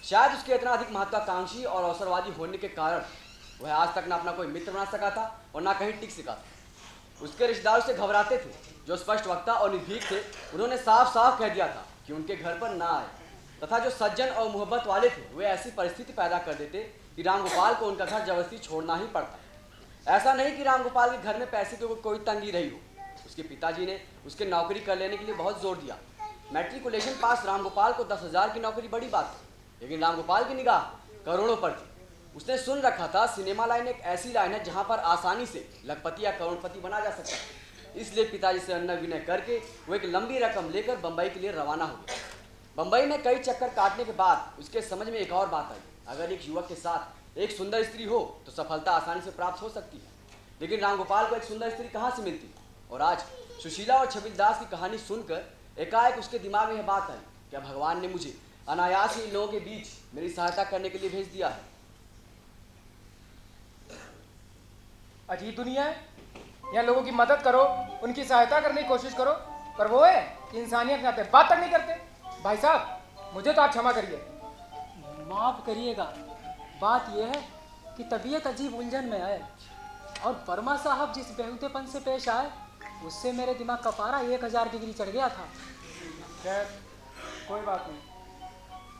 शायद उसके इतना अधिक महत्वाकांक्षी और अवसरवादी होने के कारण वह आज तक ना अपना कोई मित्र बना सका था और ना कहीं टिक सका था। उसके रिश्तेदार उसे घबराते थे, जो स्पष्ट वक्ता और निर्भीक थे। उन्होंने साफ साफ कह दिया था कि उनके घर पर ना आए, तथा जो सज्जन और मोहब्बत वाले थे वे ऐसी परिस्थिति पैदा कर देते कि रामगोपाल को उनका घर जबरदस्ती छोड़ना ही पड़ता। ऐसा नहीं कि रामगोपाल के घर में पैसे की कोई तंगी रही हो। उसके पिताजी ने उसके नौकरी कर लेने के लिए बहुत जोर दिया। मैट्रिकुलेशन पास रामगोपाल को 10,000 की नौकरी बड़ी बात थी, लेकिन रामगोपाल की निगाह करोड़ों पर थी। उसने सुन रखा था सिनेमा लाइन एक ऐसी लाइन है जहां पर आसानी से लखपति या करोड़पति बना जा सकता है। इसलिए पिताजी से अन्न विनय करके वो एक लंबी रकम लेकर बंबई के लिए रवाना हो गया। बंबई में कई चक्कर काटने के बाद उसके समझ में एक और बात आई, अगर एक युवक के साथ एक सुंदर स्त्री हो तो सफलता आसानी से प्राप्त हो सकती है, लेकिन रामगोपाल को एक सुंदर स्त्री कहाँ से मिलती। और आज सुशीला और छबीलदास की कहानी सुनकर एकाएक उसके दिमाग में यह बात आई, क्या भगवान ने मुझे अनायास ही इन लोगों के बीच मेरी सहायता करने के लिए भेज दिया है। अजीब दुनिया है, यहाँ लोगों की मदद करो, उनकी सहायता करने की कोशिश करो, पर वो है कि इंसानियत के नाते बात तक नहीं करते। भाई साहब, मुझे तो आप क्षमा करिए। माफ़ करिएगा, बात यह है कि तबीयत अजीब उलझन में है और वर्मा साहब जिस बेहुदेपन से पेश आए उससे मेरे दिमाग का पारा 1000 डिग्री चढ़ गया था। खैर, कोई बात नहीं।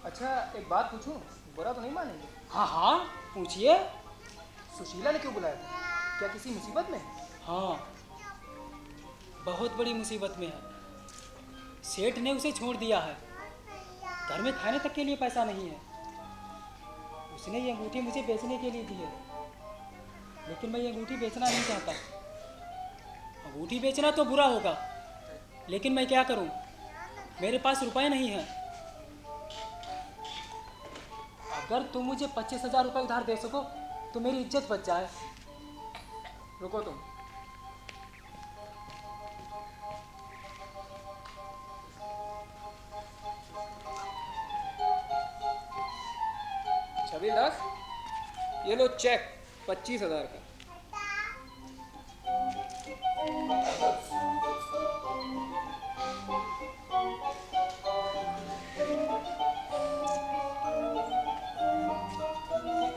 अच्छा, एक बात पूछूं, बुरा तो नहीं मानेंगे? हाँ हाँ, पूछिए। सुशीला ने क्यों बुलाया था? क्या किसी मुसीबत में? हाँ, बहुत बड़ी मुसीबत में है। सेठ ने उसे छोड़ दिया है, घर में खाने तक के लिए पैसा नहीं है। उसने ये अंगूठी मुझे बेचने के लिए दी है, लेकिन मैं ये अंगूठी बेचना नहीं चाहता। अंगूठी बेचना तो बुरा होगा, लेकिन मैं क्या करूं, मेरे पास रुपए नहीं हैं। अगर तुम मुझे 25,000 रुपये उधार दे सको तो मेरी इज्जत बच जाए। रुको तुम। छबीलदास, ये लो चेक 25,000 का।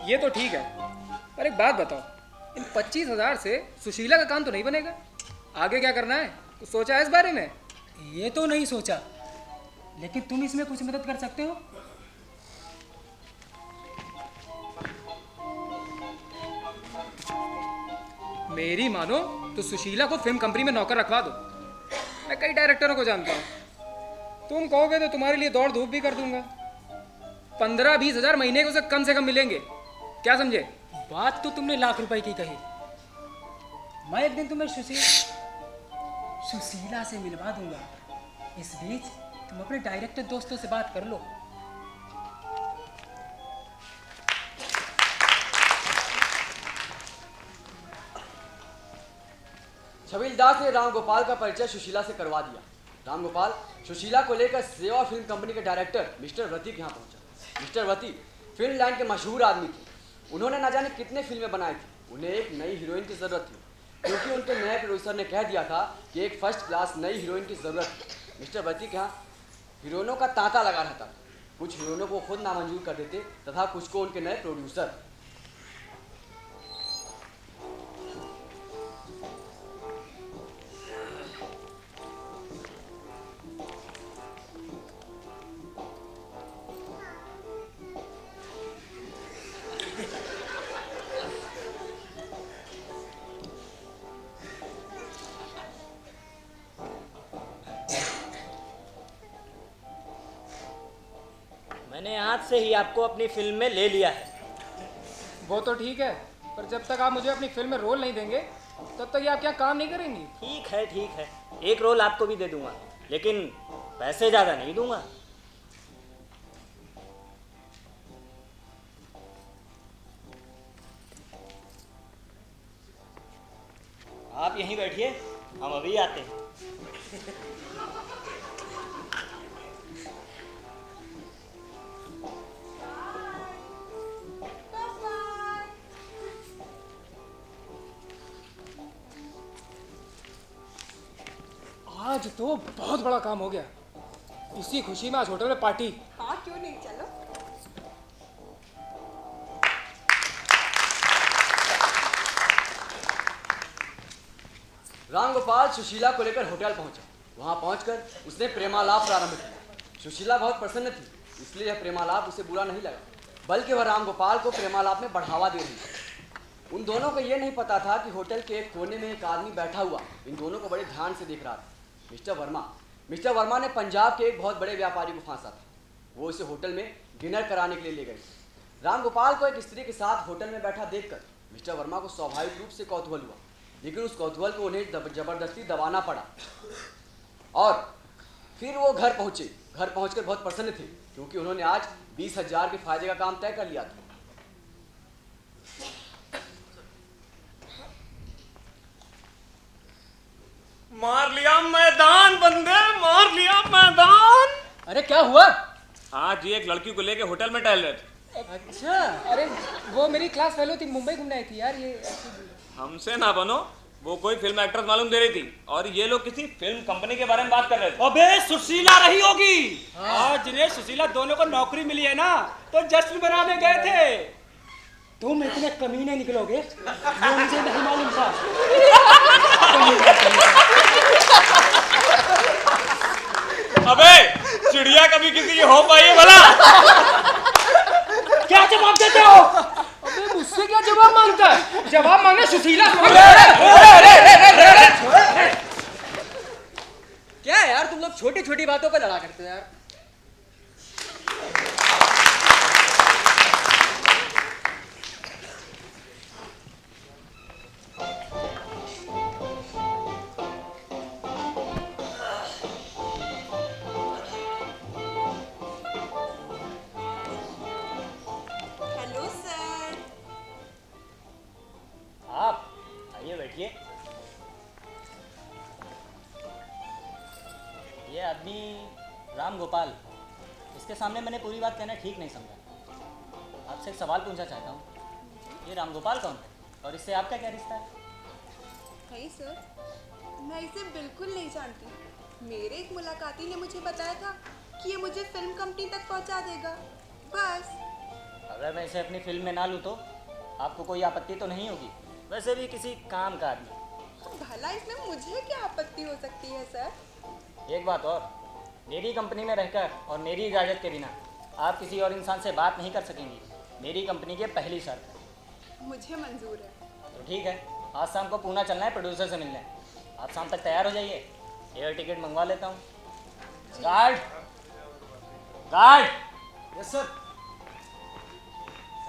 ये तो ठीक है, पर एक बात बताओ, इन 25,000 से सुशीला का काम तो नहीं बनेगा? आगे क्या करना है, कुछ सोचा है इस बारे में? ये तो नहीं सोचा, लेकिन तुम इसमें कुछ मदद कर सकते हो। मेरी मानो तो सुशीला को फिल्म कंपनी में नौकर रखवा दो। मैं कई डायरेक्टरों को जानता हूँ, तुम कहोगे तो तुम्हारे लिए दौड़ धूप भी कर दूंगा। 15-20 हजार महीने के उसे कम से कम मिलेंगे, क्या समझे? बात तो तुमने लाख रुपए की कही। मैं एक दिन तुम्हें सुशीला से मिलवा दूंगा। इस बीच तुम अपने डायरेक्टर दोस्तों से बात कर लो। छबीलदास ने रामगोपाल का परिचय सुशीला से करवा दिया। रामगोपाल सुशीला को लेकर सेवा फिल्म कंपनी के डायरेक्टर मिस्टर व्रती के यहाँ पहुंचा। मिस्टर व्रती फिल्म लाइन के मशहूर आदमी थे। उन्होंने न जाने कितने फिल्में बनाई थी। उन्हें एक नई हीरोइन की ज़रूरत थी, क्योंकि उनके नए प्रोड्यूसर ने कह दिया था कि एक फर्स्ट क्लास नई हीरोइन की ज़रूरत है। मिस्टर व्रती के यहाँ हीरोइनों का तांता लगा रहता था। कुछ हीरोइनों को खुद नामंजूर कर देते तथा कुछ को उनके नए प्रोड्यूसर। मैंने आज से ही आपको अपनी फिल्म में ले लिया है। वो तो ठीक है, पर जब तक आप मुझे अपनी फिल्म में रोल नहीं देंगे तब तक ये आप क्या काम नहीं करेंगी? ठीक है, एक रोल आपको भी दे दूंगा, लेकिन पैसे ज़्यादा नहीं दूंगा। आप यहीं बैठिए, हम अभी आते हैं। आज तो बहुत बड़ा काम हो गया। इसी खुशी में आज होटल में पार्टी। हाँ, क्यों नहीं, चलो। रामगोपाल सुशीला को लेकर होटल पहुंचा। वहां पहुंचकर उसने प्रेमालाप प्रारंभ किया। सुशीला बहुत प्रसन्न थी, इसलिए यह प्रेमालाप उसे बुरा नहीं लगा, बल्कि वह रामगोपाल को प्रेमालाप में बढ़ावा दे रही थी। उन दोनों को यह नहीं पता था कि होटल के एक कोने में एक आदमी बैठा हुआ इन दोनों को बड़े ध्यान से देख रहा था। मिस्टर वर्मा ने पंजाब के एक बहुत बड़े व्यापारी को फांसा था। वो उसे होटल में डिनर कराने के लिए ले गए। रामगोपाल को एक स्त्री के साथ होटल में बैठा देखकर मिस्टर वर्मा को स्वाभाविक रूप से कौतूहल हुआ, लेकिन उस कौतूहल को उन्हें जबरदस्ती दबाना पड़ा। और फिर वो घर पहुंचे। घर पहुंचकर बहुत प्रसन्न थे, क्योंकि उन्होंने आज 20,000 के फायदे का काम तय कर लिया था। मार लिया मैदान बंदे, मार लिया मैदान। अरे क्या हुआ? आज ये एक लड़की को लेके होटल में टहल रहे थे। अच्छा, अरे वो मेरी क्लास फेलो थी, मुंबई घूमने आई थी यार। ये हमसे ना बनो, वो कोई फिल्म एक्ट्रेस मालूम दे रही थी और ये लोग किसी फिल्म कंपनी के बारे में बात कर रहे थे। अबे सुशीला रही होगी। आज जिन्हें सुशीला दोनों को नौकरी मिली है ना, तो जश्न मनाने गए थे। तुम इतने कमीने निकलोगे ये मुझे नहीं मालूम था। अबे चिड़िया कभी किसी की हो पाई है भला? क्या जवाब देते हो? अबे मुझसे क्या जवाब मांगता है? जवाब मांगना सुशीला। क्या है यार, तुम लोग छोटी छोटी बातों पर लड़ा करते हो यार। Hello sir. आप आइए बैठिए। ये आदमी रामगोपाल, इसके सामने मैंने पूरी बात कहना ठीक नहीं समझा। आपसे एक सवाल पूछना चाहता हूँ, ये रामगोपाल कौन है और इससे आपका क्या रिश्ता है? नहीं सर, मैं इसे बिल्कुल नहीं जानती। मेरे एक मुलाकाती ने मुझे बताया था कि ये मुझे फिल्म कंपनी तक पहुंचा देगा, बस। अगर मैं इसे अपनी फिल्म में ना लूँ तो आपको कोई आपत्ति तो नहीं होगी? वैसे भी किसी काम का आदमी। भला इसमें मुझे क्या आपत्ति हो सकती है सर? एक बात और, मेरी कंपनी में रहकर और मेरी इजाज़त के बिना आप किसी और इंसान से बात नहीं कर सकेंगी। मेरी कंपनी की पहली शर्त है। मुझे मंजूर है। तो ठीक है, आज शाम को पूना चलना है प्रोड्यूसर से मिलने। आप शाम तक तैयार हो जाइए, एयर टिकट मंगवा लेता हूँ। Guard, guard. Yes sir.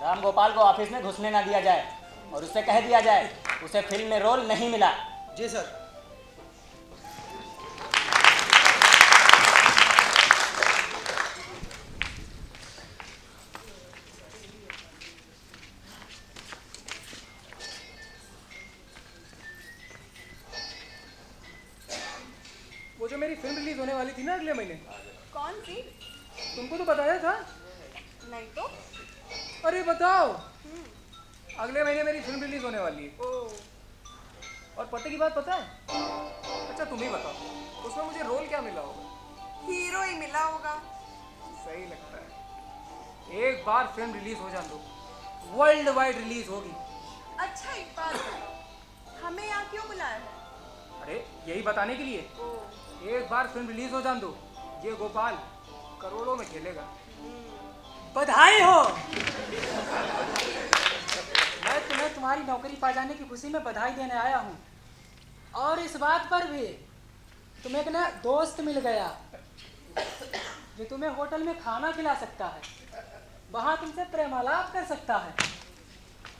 Ramgopal को ऑफिस में घुसने ना दिया जाए और उससे कह दिया जाए उसे फिल्म में रोल नहीं मिला। जी सर। वो जो मेरी फिल्म रिलीज होने वाली थी ना अगले महीने, कौन सी? तुमको तो बताया था। नहीं तो। अरे बताओ, अगले महीने मेरी फिल्म रिलीज होने वाली है। ओह, और पते की बात पता है? अच्छा तुम ही बताओ, उसमें मुझे रोल क्या मिला होगा? हीरो ही मिला होगा। सही लगता है। एक बार फिल्म रिलीज हो जाए तो वर्ल्ड वाइड रिलीज होगी। अच्छा एक बात बताओ, हमें यहाँ क्यों बुलाया है? अरे यही बताने के लिए, ओह, एक बार फिल्म रिलीज हो जाए तो ये गोपाल करोड़ों में खेलेगा। बधाई हो। मैं तुम्हें तुम्हारी नौकरी पा जाने की खुशी में बधाई देने आया हूँ। और इस बात पर भी तुम्हें एक ना दोस्त मिल गया जो तुम्हें होटल में खाना खिला सकता है, वहाँ तुमसे प्रेमालाप कर सकता है।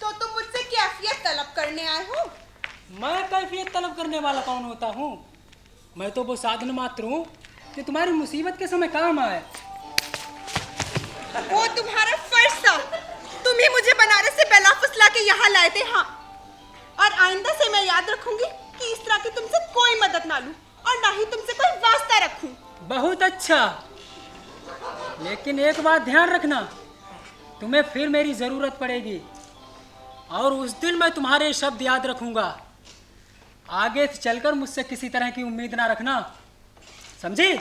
तो तुम मुझसे कैफियत तलब करने आए हो? मैं कैफियत तलब करने वाला कौन होता हूँ? मैं तो वो साधन मात्र हूँ जो तुम्हारी मुसीबत के समय काम आए। वो तुम्हारा फर्ज था। तुम ही मुझे बनारस से बेला फुसला के यहाँ लाए थे। हाँ, और आइंदा से मैं याद रखूंगी कि इस तरह की तुमसे कोई मदद ना लूं और ना ही तुमसे कोई वास्ता रखूं। बहुत अच्छा, लेकिन एक बात ध्यान रखना, तुम्हें फिर मेरी जरूरत पड़ेगी और उस दिन मैं तुम्हारे शब्द याद रखूंगा। आगे से चलकर मुझसे किसी तरह की उम्मीद ना रखना, समझी?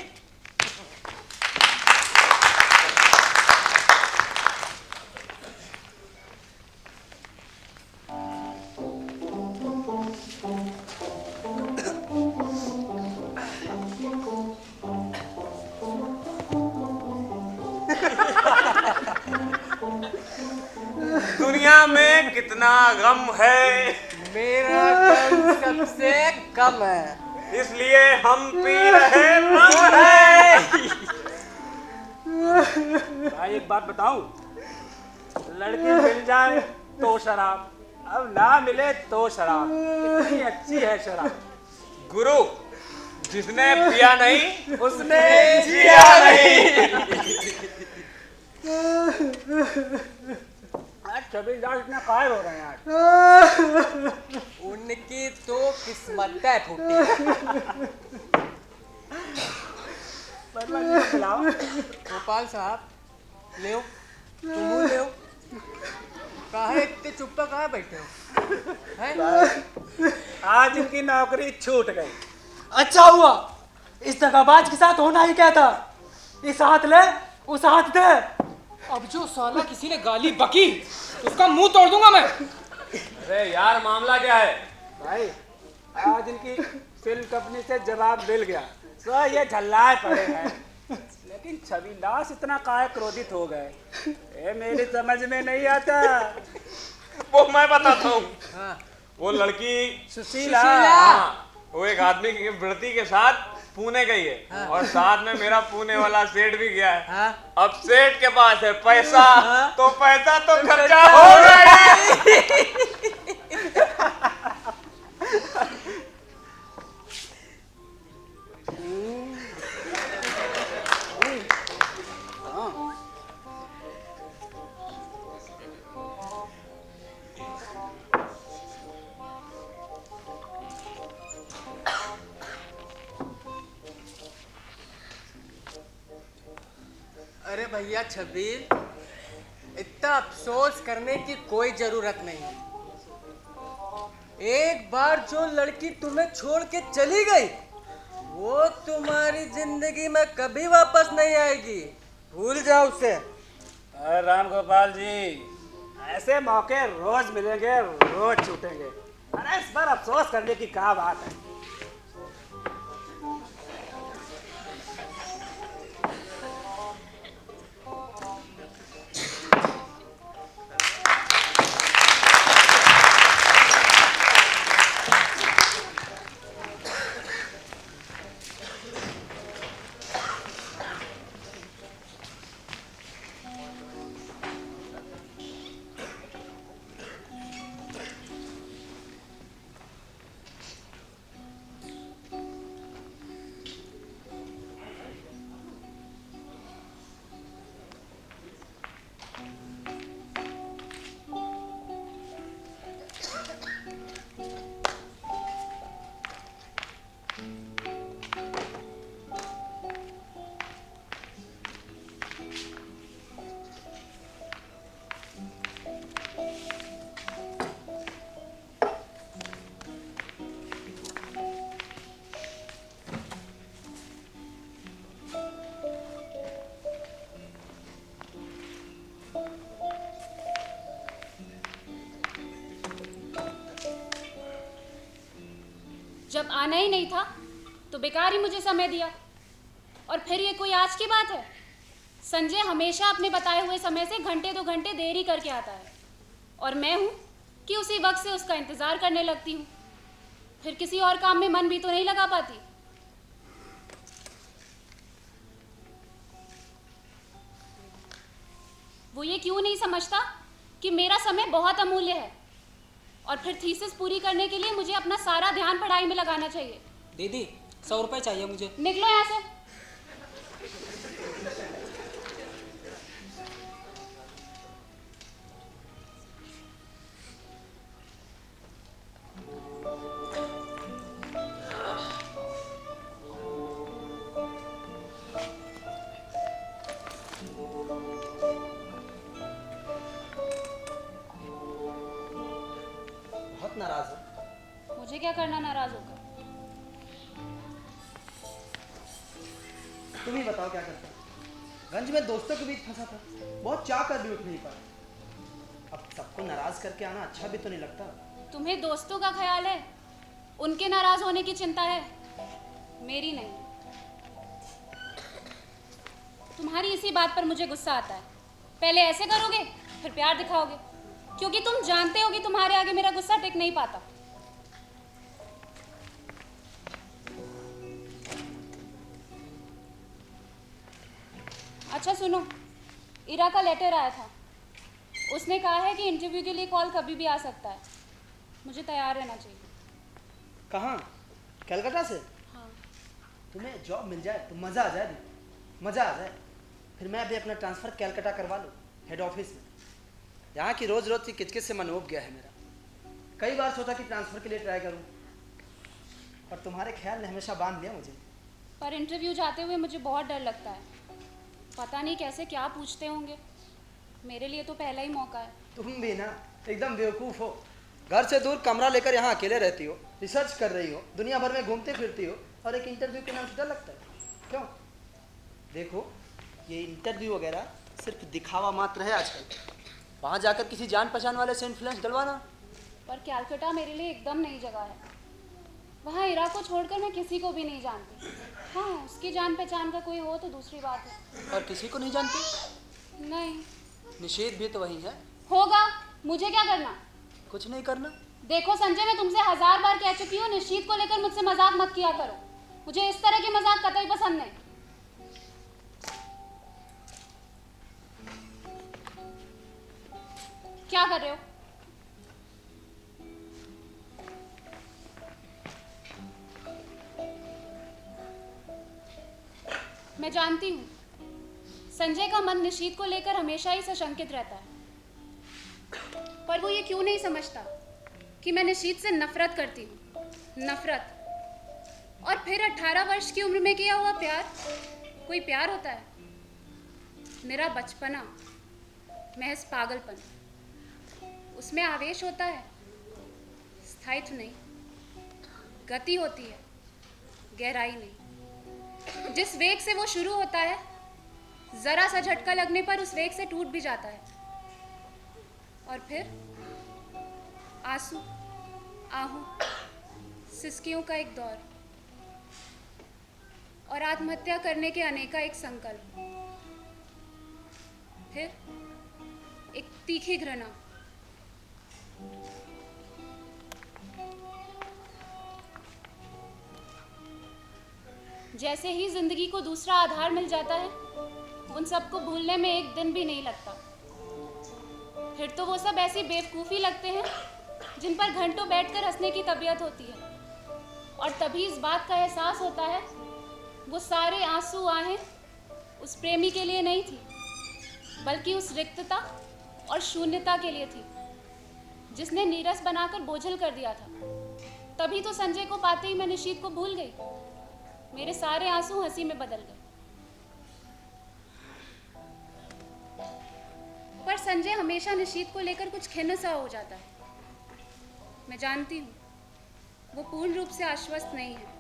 दुनिया में कितना गम है, मेरा गम सबसे कम है, इसलिए हम पी रहे रम है। भाई एक बात बताऊं, लड़की मिल जाए तो शराब, अब ना मिले तो शराब। इतनी अच्छी है शराब। गुरु, जिसने पिया नहीं उसने जिया नहीं। आज छबील दास इतना कायर हो रहे हैं आज। उनकी तो किस्मतें फूटी। खिलाओ। गोपाल साहब, ले तुम ले, काहे इतने चुप्पा कहाँ बैठे हो? हैं? आज इनकी नौकरी छूट गई। अच्छा हुआ, इस दगाबाज के साथ होना ही क्या था। इस हाथ ले, उस हाथ दे। अब जो साला किसी ने गाली बकी उसका मुंह तोड़ दूंगा मैं। अरे यार, मामला क्या है? भाई आज इनकी फिल्म कंपनी से जवाब मिल गया, तो ये झल्लाए पड़े हैं। लेकिन छबील दास इतना काहे क्रोधित हो गए, ये मेरी समझ में नहीं आता। वो मैं बताता हूँ। वो लड़की सुशीला। हाँ, वो एक आदमी की वृत्ति के साथ पुणे गई है, और साथ में मेरा पुणे वाला सेठ भी गया है। अब सेठ के पास है पैसा, तो पैसा तो खर्चा होगा ही। अरे भैया छबील, इतना अफसोस करने की कोई जरूरत नहीं है। एक बार जो लड़की तुम्हें छोड़ के चली गई, वो तुम्हारी जिंदगी में कभी वापस नहीं आएगी। भूल जाओ उसे। अरे राम गोपाल जी, ऐसे मौके रोज मिलेंगे, रोज छूटेंगे। अरे इस बार अफसोस करने की क्या बात है। जब आना ही नहीं था तो बेकार ही मुझे समय दिया। और फिर ये कोई आज की बात है? संजय हमेशा अपने बताए हुए समय से घंटे 2 घंटे देरी करके आता है, और मैं हूँ कि उसी वक्त से उसका इंतज़ार करने लगती हूँ। फिर किसी और काम में मन भी तो नहीं लगा पाती। वो ये क्यों नहीं समझता कि मेरा समय बहुत अमूल्य है, और फिर थीसिस पूरी करने के लिए मुझे अपना सारा ध्यान पढ़ाई में लगाना चाहिए। दीदी 100 रुपए चाहिए मुझे। निकलो यहाँ से। नाराज हो? मुझे क्या करना नाराज होकर? तुम ही बताओ क्या करता। गंज में दोस्तों के बीच फंसा था, बहुत चाह कर भी उठ नहीं पाया। अब सबको नाराज करके आना अच्छा भी तो नहीं लगता। तुम्हें दोस्तों का ख्याल है, उनके नाराज होने की चिंता है, मेरी नहीं। तुम्हारी इसी बात पर मुझे गुस्सा आता है। पहले ऐसे करोगे फिर प्यार दिखाओगे, क्योंकि तुम जानते हो कि तुम्हारे आगे मेरा गुस्सा टिक नहीं पाता। अच्छा सुनो, इरा का लेटर आया था। उसने कहा है कि इंटरव्यू के लिए कॉल कभी भी आ सकता है। मुझे तैयार रहना चाहिए। कहाँ? कलकत्ता से? हाँ। तुम्हें जॉब मिल जाए तो मज़ा आ जाए, मज़ा आ जाए। फिर मैं भी अपना ट्रांसफ़र कलकत्ता करवा लूँ हेड ऑफिस में। यहाँ की रोज़ रोज़ की किचकिच से मन उब गया है मेरा। कई बार सोचा कि ट्रांसफ़र के लिए ट्राई करूँ, पर तुम्हारे ख्याल ने हमेशा बांध लिया मुझे। पर इंटरव्यू जाते हुए मुझे बहुत डर लगता है। पता नहीं कैसे क्या पूछते होंगे। मेरे लिए तो पहला ही मौका है। तुम भी ना एकदम बेवकूफ़ हो। घर से दूर कमरा लेकर यहाँ अकेले रहती हो, रिसर्च कर रही हो, दुनिया भर में घूमते फिरती हो, और एक इंटरव्यू के नाम से डर लगता है। क्यों? देखो, ये इंटरव्यू वगैरह सिर्फ दिखावा मात्र है आजकल। वहाँ जाकर किसी जान पहचान वाले से इन्फ्लुएंस डलवाना। पर कैलकाटा मेरे लिए एकदम नई जगह है। वहाँ इरा को छोड़कर मैं किसी को भी नहीं जानती। हाँ, उसकी जान पहचान का कोई हो तो दूसरी बात है। और किसी को नहीं जानती? नहीं। निषेध भी तो वही है। होगा, मुझे क्या करना? कुछ नहीं करना। देखो संजय, मैं तुमसे 1000 बार कह चुकी हूँ, निश्चित को लेकर मुझसे मजाक मत किया करो। मुझे इस तरह के मजाक कतई पसंद नहीं। क्या कर रहे हो? मैं जानती हूँ संजय का मन निशीत को लेकर हमेशा ही सशंकित रहता है, पर वो ये क्यों नहीं समझता कि मैं निशीत से नफरत करती हूँ। नफरत, और फिर 18 वर्ष की उम्र में किया हुआ प्यार कोई प्यार होता है? मेरा बचपना महज पागलपन, उसमें आवेश होता है, स्थायित्व नहीं। गति होती है, गहराई नहीं। जिस वेग से वो शुरू होता है, जरा सा झटका लगने पर उस वेग से टूट भी जाता है। और फिर आंसू, आहू, सिसकियों का एक दौर, और आत्महत्या करने के अनेका एक संकल्प। फिर एक तीखी घृणा। जैसे ही जिंदगी को दूसरा आधार मिल जाता है, उन सबको भूलने में एक दिन भी नहीं लगता। फिर तो वो सब ऐसी बेवकूफ़ी लगते हैं जिन पर घंटों बैठकर हंसने की तबीयत होती है। और तभी इस बात का एहसास होता है, वो सारे आंसू आहें उस प्रेमी के लिए नहीं थी, बल्कि उस रिक्तता और शून्यता के लिए थी जिसने नीरस बनाकर बोझल कर दिया था। तभी तो संजय को पाते ही मैं निशीत को भूल गई। मेरे सारे आंसू हंसी में बदल गए। पर संजय हमेशा निशीत को लेकर कुछ खिन्न सा हो जाता है। मैं जानती हूँ वो पूर्ण रूप से आश्वस्त नहीं है।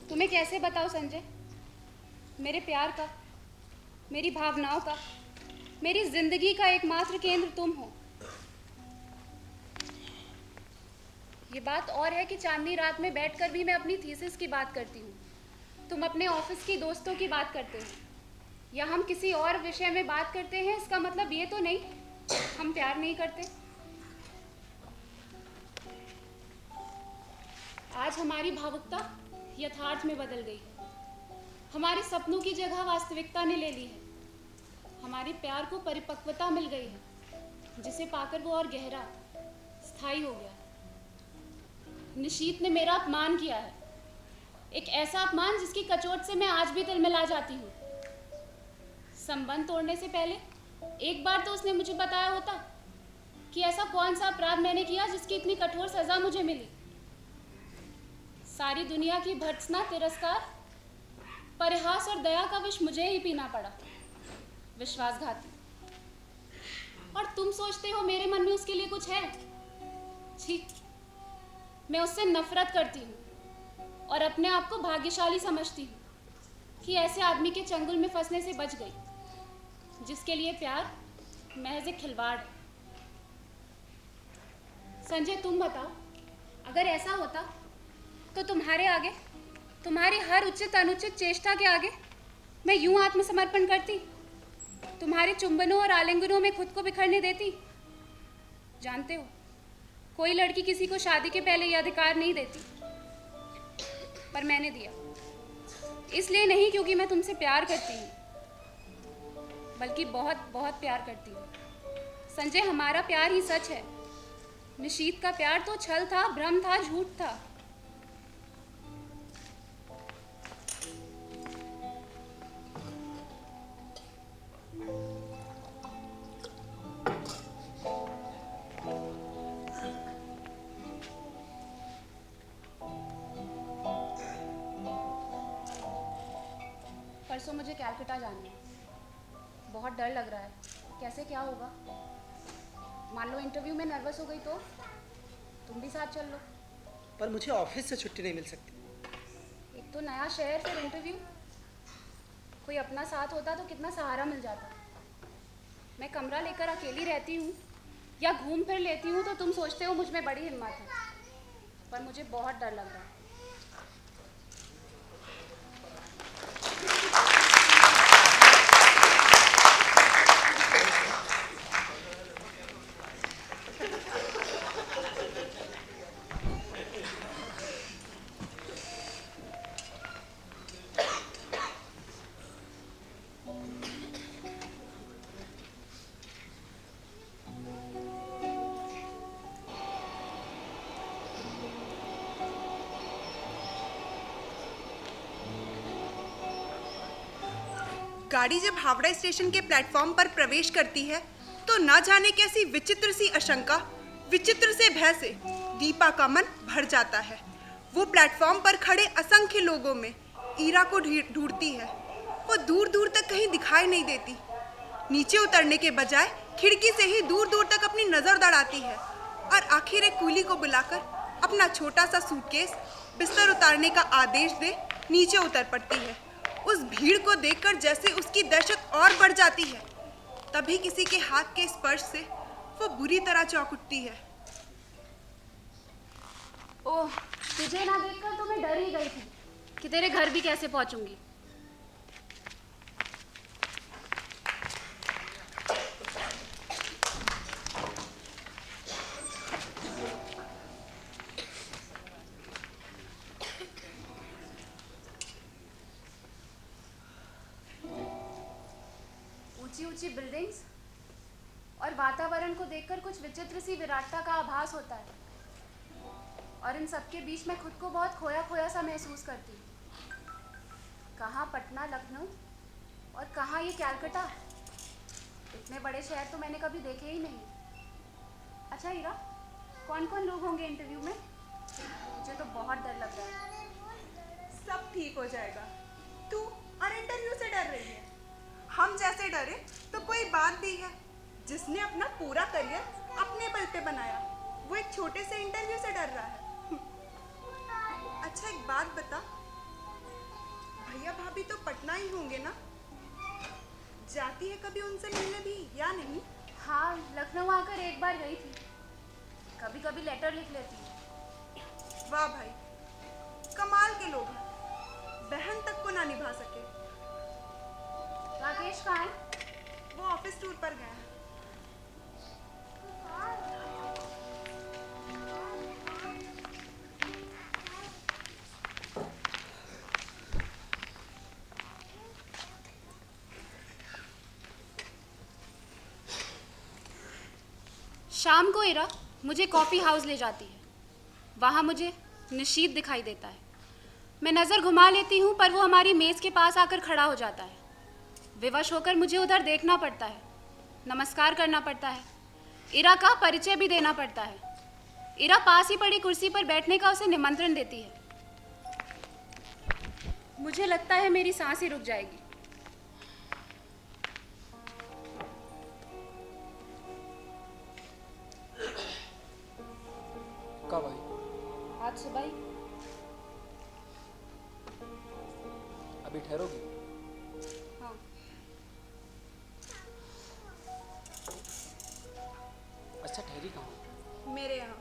तुम्हें कैसे बताओ संजय, मेरे प्यार का, मेरी भावनाओं का, मेरी जिंदगी का एकमात्र केंद्र तुम हो। ये बात और है कि चांदनी रात में बैठकर भी मैं अपनी थीसिस की बात करती हूँ, तुम अपने ऑफिस की दोस्तों की बात करते हो, या हम किसी और विषय में बात करते हैं। इसका मतलब ये तो नहीं हम प्यार नहीं करते। आज हमारी भावुकता यथार्थ में बदल गई है। हमारे सपनों की जगह वास्तविकता ने ले ली है। हमारे प्यार को परिपक्वता मिल गई है, जिसे पाकर वो और गहरा, स्थायी हो गया। निशीत ने मेरा अपमान किया है, एक ऐसा अपमान जिसकी कचोट से मैं आज भी तिलमिला जाती हूँ। संबंध तोड़ने से पहले एक बार तो उसने मुझे बताया होता कि ऐसा कौन सा अपराध मैंने किया जिसकी इतनी कठोर सजा मुझे मिली। सारी दुनिया की भर्त्सना, तिरस्कार, परिहास और दया का विष मुझे ही पीना पड़ा। विश्वासघाती। और तुम सोचते हो मेरे मन में उसके लिए कुछ है? छी, मैं उससे नफरत करती हूँ और अपने आप को भाग्यशाली समझती हूँ कि ऐसे आदमी के चंगुल में फंसने से बच गई, जिसके लिए प्यार महज एक खिलवाड़ है। संजय तुम बताओ, अगर ऐसा होता तो तुम्हारे आगे, तुम्हारी हर उचित अनुचित चेष्टा के आगे मैं यूं आत्मसमर्पण करती, तुम्हारे चुंबनों और आलिंगनों में खुद को बिखरने देती? जानते हो, कोई लड़की किसी को शादी के पहले ये अधिकार नहीं देती, पर मैंने दिया। इसलिए नहीं क्योंकि मैं तुमसे प्यार करती हूँ, बल्कि बहुत बहुत प्यार करती हूँ। संजय, हमारा प्यार ही सच है। निशीत का प्यार तो छल था, भ्रम था, झूठ था। परसों मुझे कैलकाटा जाना है। बहुत डर लग रहा है, कैसे क्या होगा। मान लो इंटरव्यू में नर्वस हो गई तो तुम भी साथ चल लो। पर मुझे ऑफिस से छुट्टी नहीं मिल सकती। एक तो नया शहर, फिर इंटरव्यू। कोई अपना साथ होता तो कितना सहारा मिल जाता। मैं कमरा लेकर अकेली रहती हूँ या घूम फिर लेती हूँ तो तुम सोचते हो मुझ में बड़ी हिम्मत है, पर मुझे बहुत डर लग रहा है। गाड़ी जब हावड़ा स्टेशन के प्लेटफॉर्म पर प्रवेश करती है तो ना जाने कैसी विचित्र सी आशंका, विचित्र से भय से दीपा का मन भर जाता है। वो प्लेटफॉर्म पर खड़े असंख्य लोगों में ईरा को ढूंढती है। वो दूर दूर तक कहीं दिखाई नहीं देती। नीचे उतरने के बजाय खिड़की से ही दूर दूर तक अपनी नजर दौड़ाती है और आखिर एक कूली को बुलाकर अपना छोटा सा सूटकेस बिस्तर उतारने का आदेश दे नीचे उतर पड़ती है। उस भीड़ को देखकर जैसे उसकी दहशत और बढ़ जाती है। तभी किसी के हाथ के स्पर्श से वो बुरी तरह चौंक उठती है। ओह, तुझे ना देखकर तो मैं डर ही गई थी कि तेरे घर भी कैसे पहुंचूंगी। ऊंची ऊंची बिल्डिंग्स और वातावरण को देखकर कुछ विचित्र सी विराटता का आभास होता है, और इन सबके बीच में खुद को बहुत खोया खोया सा महसूस करती हूँ। कहाँ पटना, लखनऊ और कहाँ ये कैलकाटा। इतने बड़े शहर तो मैंने कभी देखे ही नहीं। अच्छा हीरा, कौन कौन लोग होंगे इंटरव्यू में? मुझे तो बहुत डर लग रहा है। सब ठीक हो जाएगा। तू और इंटरव्यू से डर रही है? हम जैसे डरे तो कोई बात भी है। जिसने अपना पूरा करियर अपने बल पे बनाया, वो एक छोटे से इंटरव्यू से डर रहा है। अच्छा एक बात बता, भैया भाभी तो पटना ही होंगे ना? जाती है कभी उनसे मिलने भी या नहीं? हाँ, लखनऊ आकर एक बार गई थी। कभी कभी लेटर लिख लेती हूँ। वाह भाई, कमाल के लोग हैं। बहन तक को ना निभा सके। राकेश कहाँ है? वो ऑफिस टूर पर गए हैं। शाम को इरा मुझे कॉफ़ी हाउस ले जाती है। वहाँ मुझे निशीत दिखाई देता है। मैं नज़र घुमा लेती हूँ पर वो हमारी मेज़ के पास आकर खड़ा हो जाता है। विवश होकर मुझे उधर देखना पड़ता है, नमस्कार करना पड़ता है, इरा का परिचय भी देना पड़ता है। इरा पास ही पड़ी कुर्सी पर बैठने का उसे निमंत्रण देती है। मुझे लगता है मेरी सांस ही रुक जाएगी। कब आई? आज सुबह ही। अभी ठहरोगी? हाँ। अच्छा, ठहरी कहाँ? मेरे यहाँ।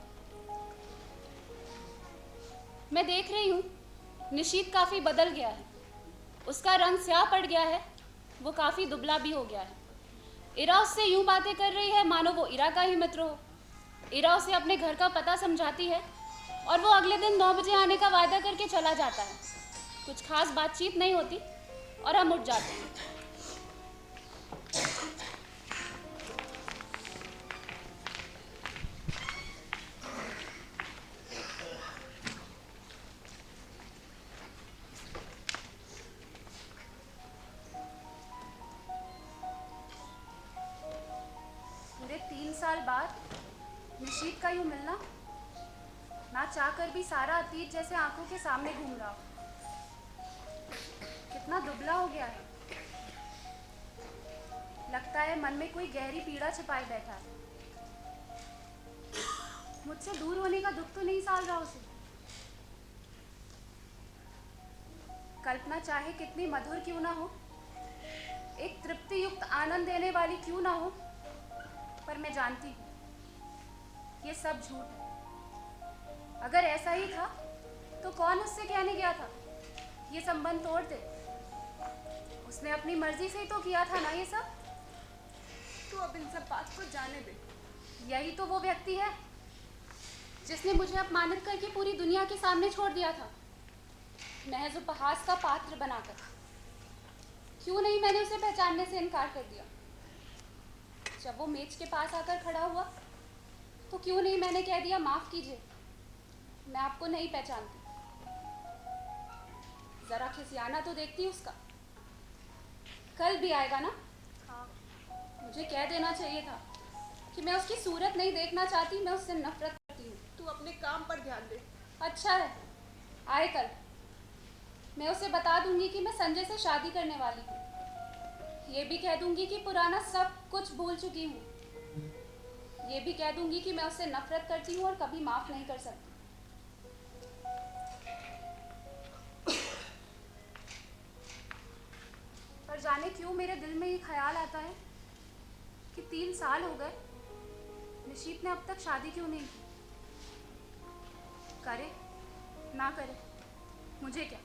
मैं देख रही हूँ निशीत काफ़ी बदल गया है। उसका रंग स्याह पड़ गया है, वो काफ़ी दुबला भी हो गया है। इरा उससे यूं बातें कर रही है मानो वो इरा का ही मित्र हो। इरा उसे अपने घर का पता समझाती है और वो अगले दिन 9 बजे आने का वादा करके चला जाता है। कुछ खास बातचीत नहीं होती और हम उठ जाते हैं। पूरे 3 साल बाद निशीत का यूं मिलना, ना चाहकर भी सारा अतीत जैसे आंखों के सामने घूम रहा हो। कितना दुबला हो गया है। लगता है मन में कोई गहरी पीड़ा छिपाए बैठा है। मुझसे दूर होने का दुख तो नहीं साल रहा उसे। कल्पना चाहे कितनी मधुर क्यों ना हो, एक तृप्ति युक्त आनंद देने वाली क्यों ना हो, पर मैं जानती हूँ ये सब झूठ है। अगर ऐसा ही था तो कौन उससे कहने गया था ये संबंध तोड़ दे। उसने अपनी मर्जी से ही तो किया था ना ये सब। तो अब इन सब बात को जाने दे। यही तो वो व्यक्ति है जिसने मुझे अपमानित करके पूरी दुनिया के सामने छोड़ दिया था, महज उपहास का पात्र बनाकर। क्यों नहीं मैंने उसे पहचानने से इनकार कर दिया। जब वो मेज के पास आकर खड़ा हुआ तो क्यों नहीं मैंने कह दिया माफ कीजिए, मैं आपको नहीं पहचानती। जरा खिसियाना तो देखती उसका। कल भी आएगा ना? हाँ। मुझे कह देना चाहिए था कि मैं उसकी सूरत नहीं देखना चाहती, मैं उससे नफरत करती हूँ। तू अपने काम पर ध्यान दे। अच्छा है, आए कल। मैं उसे बता दूंगी कि मैं संजय से शादी करने वाली हूँ। ये भी कह दूंगी कि पुराना सब कुछ भूल चुकी हूँ। ये भी कह दूंगी कि मैं उससे नफरत करती हूँ और कभी माफ नहीं कर सकती। पर जाने क्यों मेरे दिल में ये ख्याल आता है कि 3 साल हो गए, निशीत ने अब तक शादी क्यों नहीं की। करे ना करे मुझे क्या।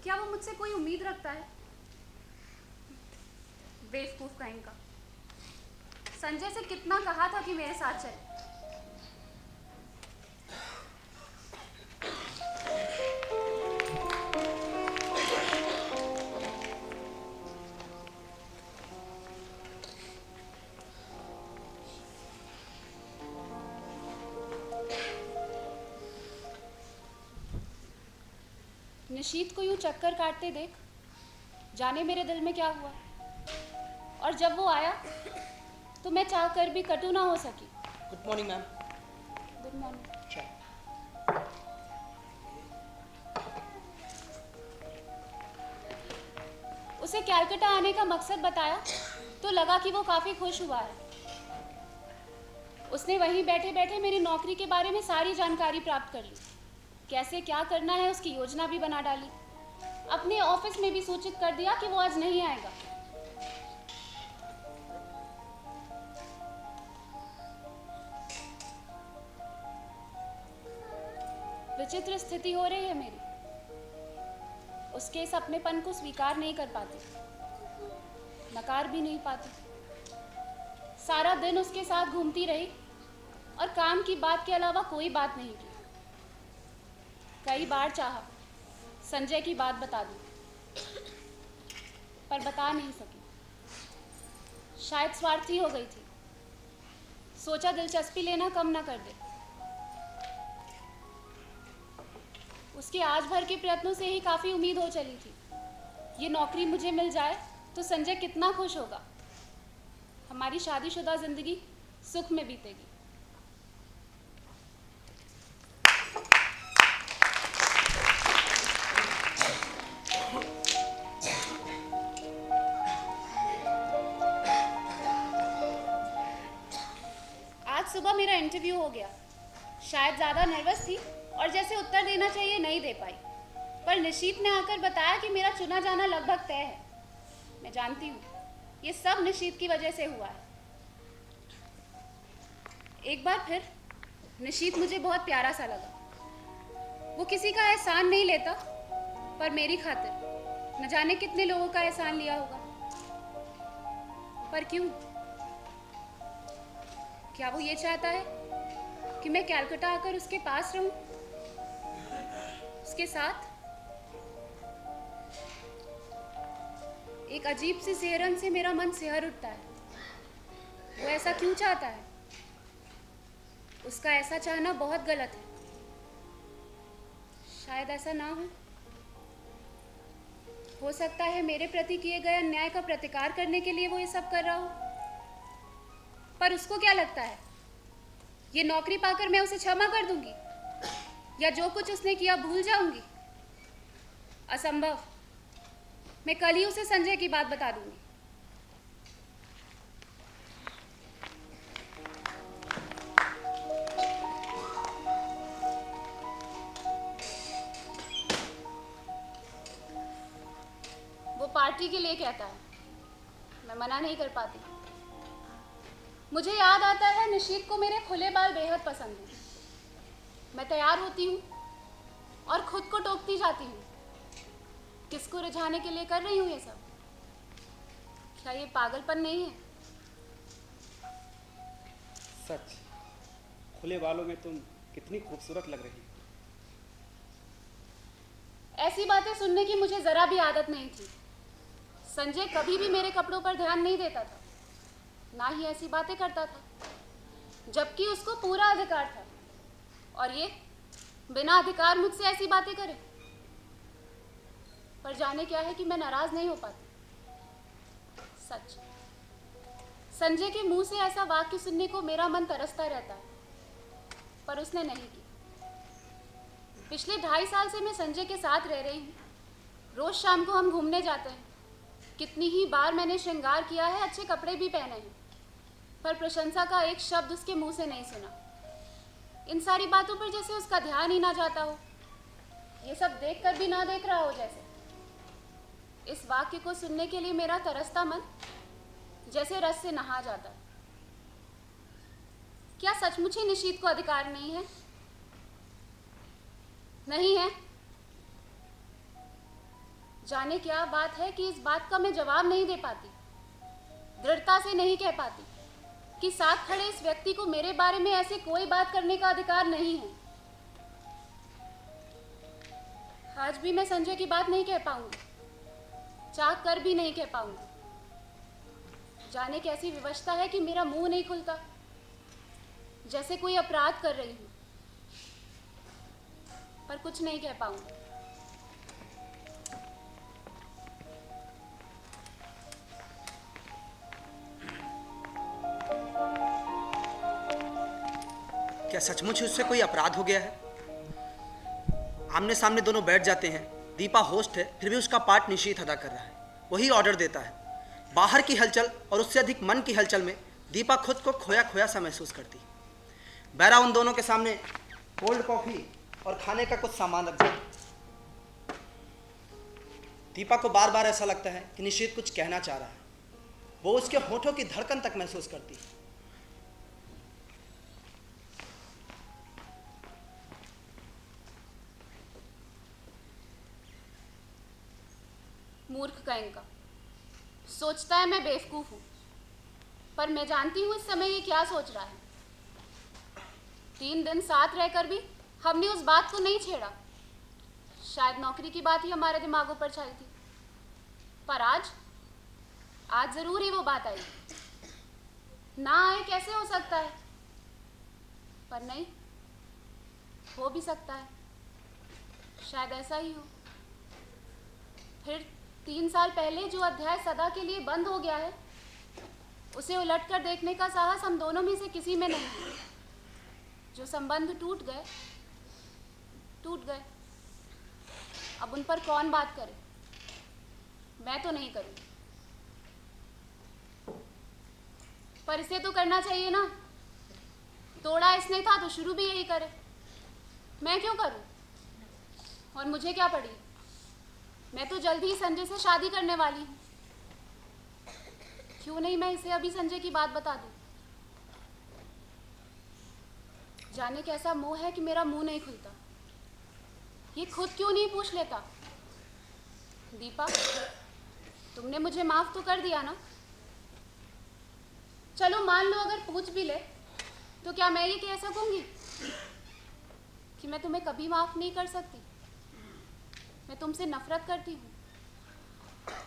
क्या वो मुझसे कोई उम्मीद रखता है? बेवकूफ कहीं का। संजय से कितना कहा था कि मेरे साथ चले। निशीत को यूं चक्कर काटते देख जाने मेरे दिल में क्या हुआ। और जब वो आया तो मैं चाह कर भी कटु ना हो सकी। Good morning ma'am. Good morning. उसे कैलकाटा आने का मकसद बताया तो लगा कि वो काफ़ी खुश हुआ है। उसने वहीं बैठे बैठे मेरी नौकरी के बारे में सारी जानकारी प्राप्त कर ली। कैसे क्या करना है उसकी योजना भी बना डाली। अपने ऑफिस में भी सूचित कर दिया कि वो आज नहीं आएगा। विचित्र स्थिति हो रही है मेरी। उसके इस अपनेपन को स्वीकार नहीं कर पाती, नकार भी नहीं पाती। सारा दिन उसके साथ घूमती रही और काम की बात के अलावा कोई बात नहीं की। कई बार चाहा संजय की बात बता दूं, पर बता नहीं सकी। शायद स्वार्थी हो गई थी। सोचा दिलचस्पी लेना कम ना कर दे। उसके आज भर के प्रयत्नों से ही काफ़ी उम्मीद हो चली थी। ये नौकरी मुझे मिल जाए तो संजय कितना खुश होगा। हमारी शादीशुदा जिंदगी सुख में बीतेगी। आज सुबह मेरा इंटरव्यू हो गया। शायद ज़्यादा नर्वस थी और जैसे उत्तर देना चाहिए नहीं दे पाई, पर निशीत ने आकर बताया कि मेरा चुना जाना लगभग तय है। मैं जानती हूँ ये सब निशीत की वजह से हुआ है। एक बार फिर निशीत मुझे बहुत प्यारा सा लगा। वो किसी का एहसान नहीं लेता, पर मेरी खातिर न जाने कितने लोगों का एहसान लिया होगा। पर क्यों? क्या वो ये चाहता है कि मैं कलकत्ता आकर उसके पास रहूं, उसके साथ? एक अजीब सी सिहरन से मेरा मन सिहर उठता है। वो ऐसा क्यों चाहता है? उसका ऐसा चाहना बहुत गलत है। शायद ऐसा ना हो सकता है मेरे प्रति किए गए अन्याय का प्रतिकार करने के लिए वो ये सब कर रहा हो। पर उसको क्या लगता है, ये नौकरी पाकर मैं उसे क्षमा कर दूंगी या जो कुछ उसने किया भूल जाऊंगी? असंभव। मैं कल ही उसे संजय की बात बता दूंगी। वो पार्टी के लिए कहता है, मैं मना नहीं कर पाती। मुझे याद आता है निशीत को मेरे खुले बाल बेहद पसंद हैं। मैं तैयार होती हूँ और खुद को टोकती जाती हूँ। किसको रिझाने के लिए कर रही हूँ ये सब? क्या ये पागलपन नहीं है? सच, खुले बालों में तुम कितनी खूबसूरत लग रही हो। ऐसी बातें सुनने की मुझे जरा भी आदत नहीं थी। संजय कभी भी मेरे कपड़ों पर ध्यान नहीं देता था, ना ही ऐसी बातें करता था, जबकि उसको पूरा अधिकार था। और ये बिना अधिकार मुझसे ऐसी बातें करे। पर जाने क्या है कि मैं नाराज नहीं हो पाती। सच, संजय के मुंह से ऐसा वाक्य सुनने को मेरा मन तरसता रहता है, पर उसने नहीं की। पिछले 2.5 साल से मैं संजय के साथ रह रही हूँ। रोज शाम को हम घूमने जाते हैं। कितनी ही बार मैंने श्रृंगार किया है, अच्छे कपड़े भी पहने हैं, पर प्रशंसा का एक शब्द उसके मुंह से नहीं सुना। इन सारी बातों पर जैसे उसका ध्यान ही ना जाता हो, ये सब देखकर भी ना देख रहा हो जैसे। इस वाक्य को सुनने के लिए मेरा तरसता मन जैसे रस से नहा जाता। क्या सचमुच ही निशीत को अधिकार नहीं है? नहीं है? जाने क्या बात है कि इस बात का मैं जवाब नहीं दे पाती, दृढ़ता से नहीं कह पाती कि साथ खड़े इस व्यक्ति को मेरे बारे में ऐसे कोई बात करने का अधिकार नहीं है। आज भी मैं संजय की बात नहीं कह पाऊंगी, चाह कर भी नहीं कह पाऊंगी। जाने कैसी विवशता है कि मेरा मुंह नहीं खुलता, जैसे कोई अपराध कर रही हूं, पर कुछ नहीं कह पाऊंगी। क्या सचमुच उससे कोई अपराध हो गया है? आमने सामने दोनों बैठ जाते हैं। दीपा होस्ट है, फिर भी उसका पार्ट निशीत अदा कर रहा है। वही ऑर्डर देता है। बाहर की हलचल और उससे अधिक मन की हलचल में दीपा खुद को खोया खोया सा महसूस करती। बैरा उन दोनों के सामने कोल्ड कॉफी और खाने का कुछ सामान रख देता। दीपा को बार बार ऐसा लगता है कि निशीत कुछ कहना चाह रहा है। वो उसके होठों की धड़कन तक महसूस करती है। मूर्ख कहीं का सोचता है मैं बेवकूफ हूं, पर मैं जानती हूं इस समय ये क्या सोच रहा है। 3 दिन साथ रहकर भी हमने उस बात को नहीं छेड़ा। शायद नौकरी की बात ही हमारे दिमागों पर छाई थी, पर आज जरूर ही वो बात आई। ना आए कैसे हो सकता है? पर नहीं, हो भी सकता है। शायद ऐसा ही हो। फिर 3 साल पहले जो अध्याय सदा के लिए बंद हो गया है, उसे उलटकर देखने का साहस हम दोनों में से किसी में नहीं है। जो संबंध टूट गए, अब उन पर कौन बात करे? मैं तो नहीं करूँगी, पर इसे तो करना चाहिए ना। तोड़ा इसने था तो शुरू भी यही करे। मैं क्यों करूँ? और मुझे क्या पड़ी? मैं तो जल्दी ही संजय से शादी करने वाली हूँ। क्यों नहीं मैं इसे अभी संजय की बात बता दूँ? जाने कैसा मोह है कि मेरा मुंह नहीं खुलता। ये खुद क्यों नहीं पूछ लेता? दीपा, तुमने मुझे माफ तो कर दिया ना? चलो मान लो अगर पूछ भी ले तो क्या मैं ये कह सकूंगी कि मैं तुम्हें कभी माफ नहीं कर सकती? मैं तुमसे नफरत करती हूँ।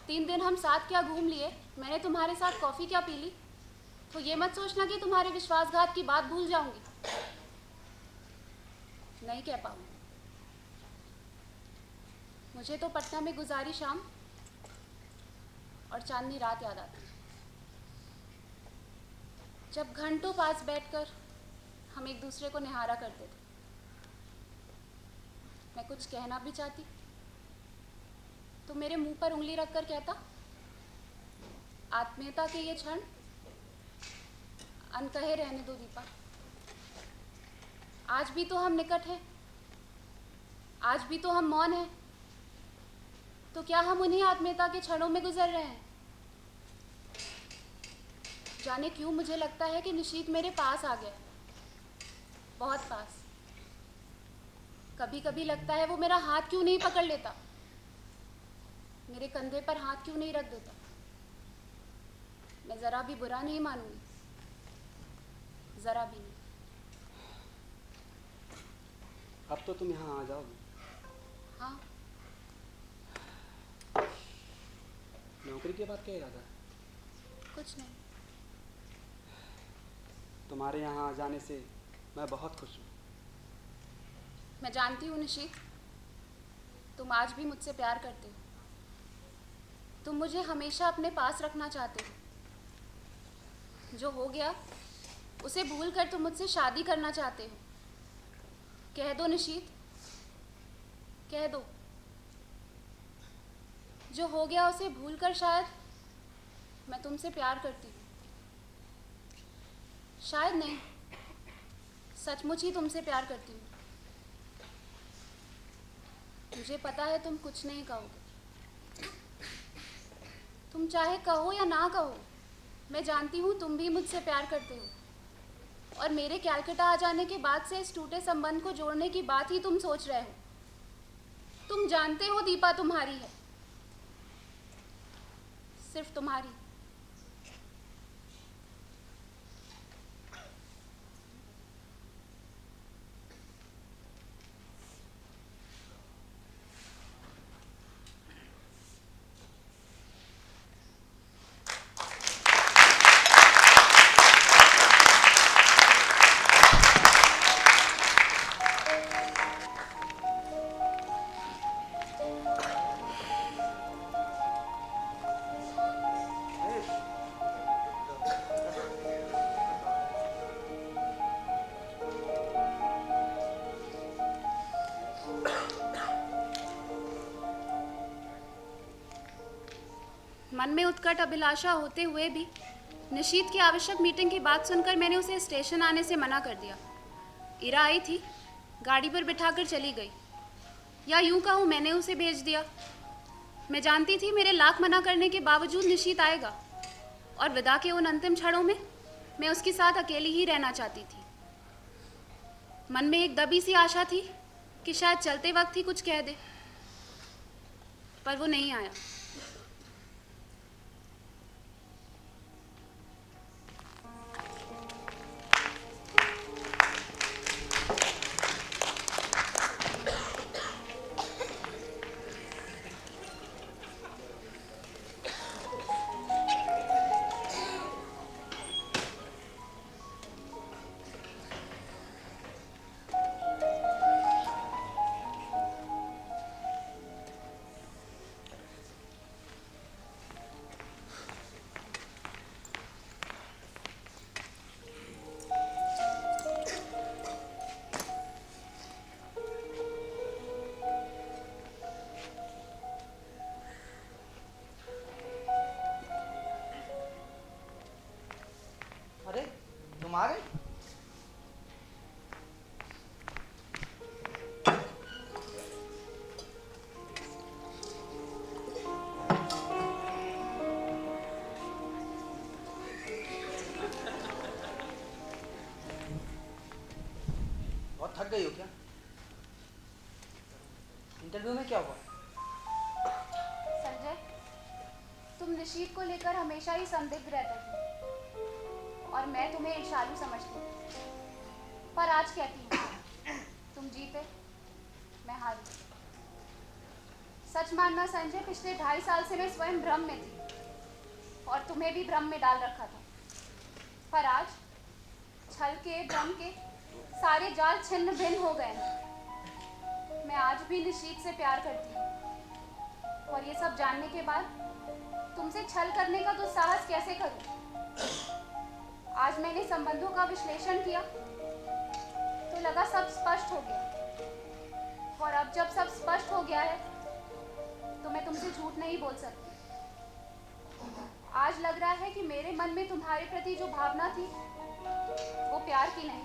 3 दिन हम साथ क्या घूम लिए, मैंने तुम्हारे साथ कॉफ़ी क्या पी ली, तो ये मत सोचना कि तुम्हारे विश्वासघात की बात भूल जाऊंगी। नहीं कह पाऊंगी। मुझे तो पटना में गुजारी शाम और चांदनी रात याद आती, जब घंटों पास बैठकर हम एक दूसरे को निहारा करते थे। मैं कुछ कहना भी चाहती तो मेरे मुंह पर उंगली रखकर कहता, आत्मीयता के ये क्षण अनकहे रहने दो दीपा। आज भी तो हम निकट हैं, आज भी तो हम मौन हैं, तो क्या हम उन्हीं आत्मीयता के क्षणों में गुजर रहे हैं? जाने क्यों मुझे लगता है कि निशीत मेरे पास आ गया, बहुत पास। कभी कभी लगता है वो मेरा हाथ क्यों नहीं पकड़ लेता, मेरे कंधे पर हाथ क्यों नहीं रख देता। मैं ज़रा भी बुरा नहीं मानूंगी, ज़रा भी नहीं। अब तो तुम यहाँ आ जाओगी? हाँ। नौकरी के बाद क्या इरादा है? कुछ नहीं। तुम्हारे यहाँ आ जाने से मैं बहुत खुश हूँ। मैं जानती हूँ निशीत, तुम आज भी मुझसे प्यार करते हो। तुम मुझे हमेशा अपने पास रखना चाहते हो। जो हो गया उसे भूल कर तुम मुझसे शादी करना चाहते हो। कह दो निशीत, कह दो। जो हो गया उसे भूलकर शायद मैं तुमसे प्यार करती हूँ। शायद नहीं, सचमुच ही तुमसे प्यार करती हूँ। मुझे पता है तुम कुछ नहीं कहोगे। तुम चाहे कहो या ना कहो, मैं जानती हूँ तुम भी मुझसे प्यार करते हो। और मेरे कैलकाटा आ जाने के बाद से इस टूटे संबंध को जोड़ने की बात ही तुम सोच रहे हो। तुम जानते हो दीपा तुम्हारी है, सिर्फ तुम्हारी। मन में उत्कट अभिलाषा होते हुए भी निशीत की आवश्यक मीटिंग की बात सुनकर मैंने उसे स्टेशन आने से मना कर दिया। इरा आई थी, गाड़ी पर बिठाकर चली गई, या यूं कहूँ मैंने उसे भेज दिया। मैं जानती थी मेरे लाख मना करने के बावजूद निशीत आएगा, और विदा के उन अंतिम क्षणों में मैं उसके साथ अकेली ही रहना चाहती थी। मन में एक दबी सी आशा थी कि शायद चलते वक्त ही कुछ कह दे, पर वो नहीं आया। अरे तुम आ गए? गई हो क्या? इंटरव्यू में क्या हुआ? संजय, तुम निशीत को लेकर हमेशा ही संदिग्ध रहते थे और मैं तुम्हें ईर्ष्यालु समझती थी। पर आज कहती हूँ, तुम जीते, मैं हारी। सच मानना संजय, पिछले 2.5 साल से मैं स्वयं भ्रम में थी और तुम्हें भी भ्रम में डाल रखा था। पर आज छल के, भ्रम के सारे जाल छिन्न भिन्न हो गए हैं। मैं आज भी निशीत से प्यार करती हूँ और ये सब जानने के बाद तुमसे छल करने का दुस्साहस कैसे करूं? आज मैंने संबंधों का विश्लेषण किया तो लगा सब स्पष्ट हो गया, और अब जब सब स्पष्ट हो गया है तो मैं तुमसे झूठ नहीं बोल सकती। आज लग रहा है कि मेरे मन में तुम्हारे प्रति जो भावना थी वो प्यार की नहीं,